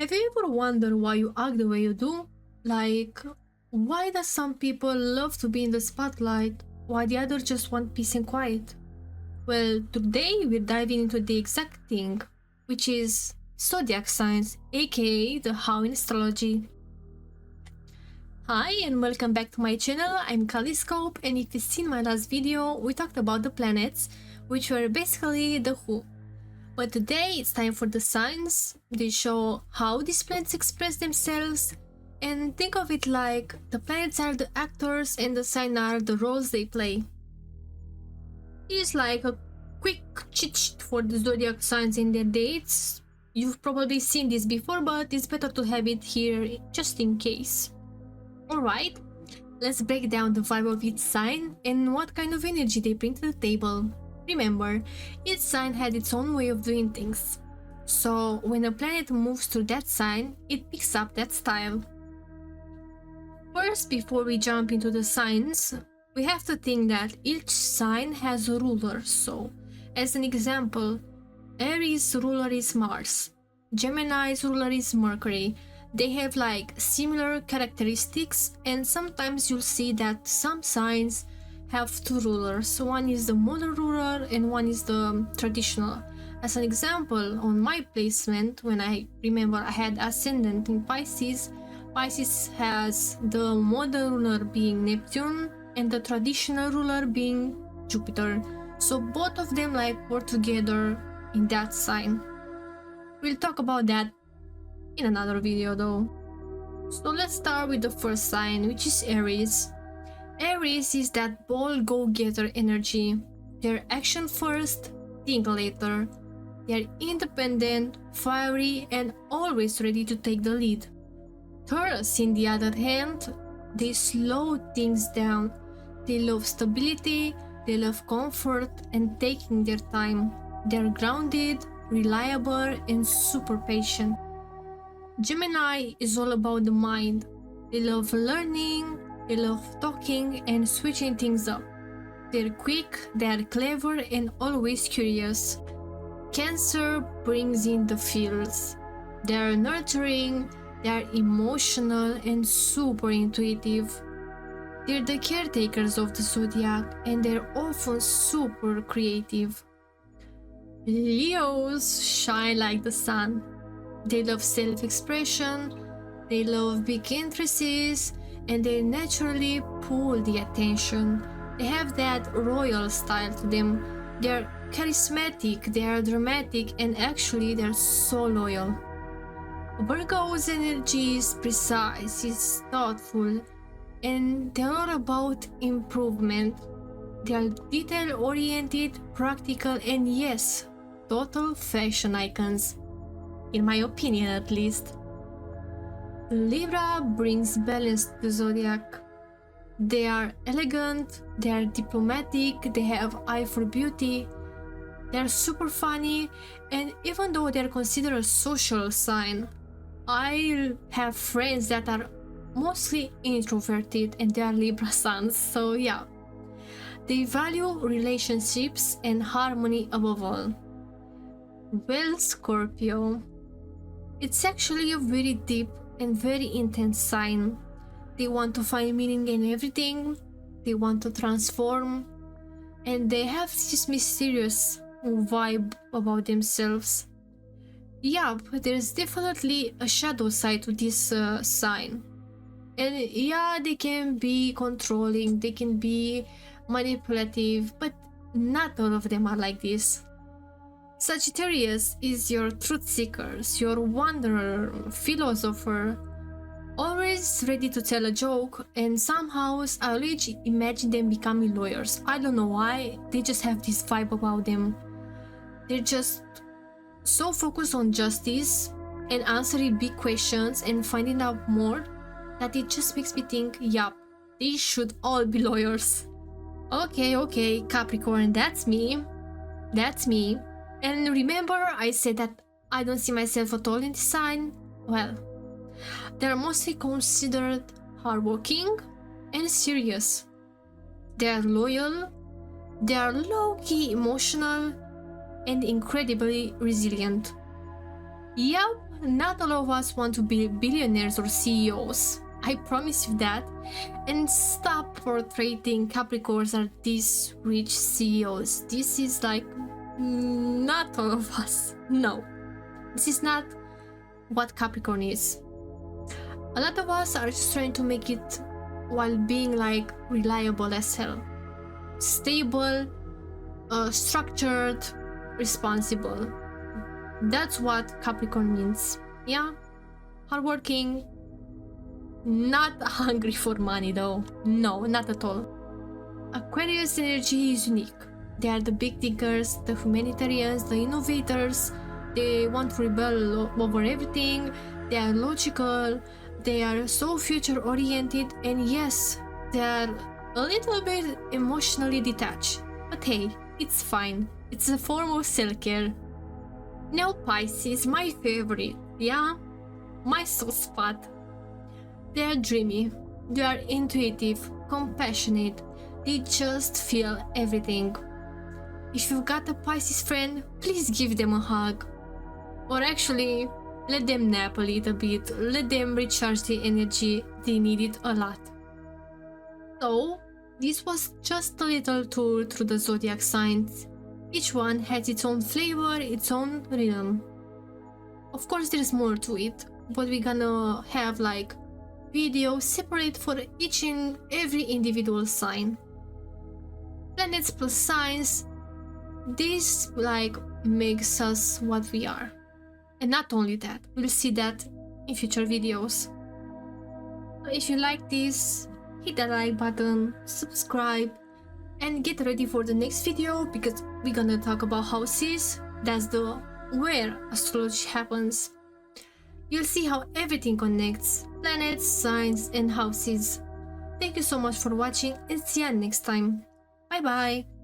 Have you ever wondered why you act the way you do? Like, why does some people love to be in the spotlight while the others just want peace and quiet? Well, today we're diving into the exact thing, which is zodiac signs, aka the how in astrology. Hi and welcome back to my channel. I'm Kaleidoscope, and if you've seen my last video, we talked about the planets, which were basically the who. But today it's time for the signs. They show how these planets express themselves, and think of it like the planets are the actors and the signs are the roles they play. It's like a quick cheat sheet for the zodiac signs and their dates. You've probably seen this before, but it's better to have it here just in case. Alright, let's break down the vibe of each sign and what kind of energy they bring to the table. Remember, each sign had its own way of doing things. So when a planet moves through that sign, it picks up that style. First, before we jump into the signs, we have to think that each sign has a ruler. So, as an example, Aries' ruler is Mars, Gemini's ruler is Mercury. They have like similar characteristics, and sometimes you'll see that some signs have two rulers. One is the modern ruler and one is the traditional. As an example, on my placement, when I remember I had ascendant in Pisces, Pisces has the modern ruler being Neptune and the traditional ruler being Jupiter. So both of them like work together in that sign. We'll talk about that in another video though. So let's start with the first sign, which is Aries. Aries is that bold go-getter energy. They're action first, think later. They're independent, fiery, and always ready to take the lead. Taurus, in the other hand, they slow things down. They love stability, they love comfort and taking their time. They're grounded, reliable, and super patient. Gemini is all about the mind. They love learning, they love talking and switching things up. They're quick, they're clever, and always curious. Cancer brings in the feels. They're nurturing, they're emotional, and super intuitive. They're the caretakers of the zodiac, and they're often super creative. Leos shine like the sun. They love self-expression, they love big interests, and they naturally pull the attention. They have that royal style to them. They're charismatic, they are dramatic, and actually they're so loyal. Virgo's energy is precise, it's thoughtful, and they're all about improvement. They're detail-oriented, practical, and yes, total fashion icons. In my opinion, at least. Libra brings balance to the zodiac. They are elegant, they are diplomatic, they have eye for beauty, they are super funny, and even though they are considered a social sign, I have friends that are mostly introverted and they are Libra suns, so yeah. They value relationships and harmony above all. Well, Scorpio. It's actually a very deep and very intense sign. They want to find meaning in everything, they want to transform, and they have this mysterious vibe about themselves. Yeah, but there's definitely a shadow side to this sign. And yeah, they can be controlling, they can be manipulative, but not all of them are like this. Sagittarius is your truth seekers, your wanderer, philosopher, always ready to tell a joke, and somehow I always imagine them becoming lawyers. I don't know why, they just have this vibe about them. They're just so focused on justice and answering big questions and finding out more that it just makes me think, yup, they should all be lawyers. Okay, Capricorn, that's me. That's me. And remember I said that I don't see myself at all in this sign? Well, they're mostly considered hardworking and serious. They are loyal, they are low-key emotional, and incredibly resilient. Yup, not all of us want to be billionaires or CEOs. I promise you that. And stop portraying Capricorns as these rich CEOs. This is like not all of us. No, this is not what Capricorn is. A lot of us are just trying to make it while being like reliable as hell. Stable, structured, responsible. That's what Capricorn means. Yeah? Hardworking, not hungry for money though. No, not at all. Aquarius energy is unique. They are the big thinkers, the humanitarians, the innovators. They want to rebel over everything. They are logical. They are so future oriented, and yes, they are a little bit emotionally detached. But hey, it's fine. It's a form of self-care. Now Pisces, my favorite, yeah? My soft spot. They are dreamy, they are intuitive, compassionate, they just feel everything. If you've got a Pisces friend, please give them a hug. Or actually, let them nap a little bit, let them recharge the energy, they need it a lot. So, this was just a little tour through the zodiac signs. Each one has its own flavor, its own rhythm. Of course there's more to it, but we're gonna have like videos separate for each and every individual sign. Planets plus signs, this like makes us what we are. And not only that, we'll see that in future videos. So if you like this, hit that like button, subscribe, and get ready for the next video because we're gonna talk about houses. That's the where astrology happens. You'll see how everything connects: planets, signs, and houses. Thank you so much for watching and see you next time. Bye bye!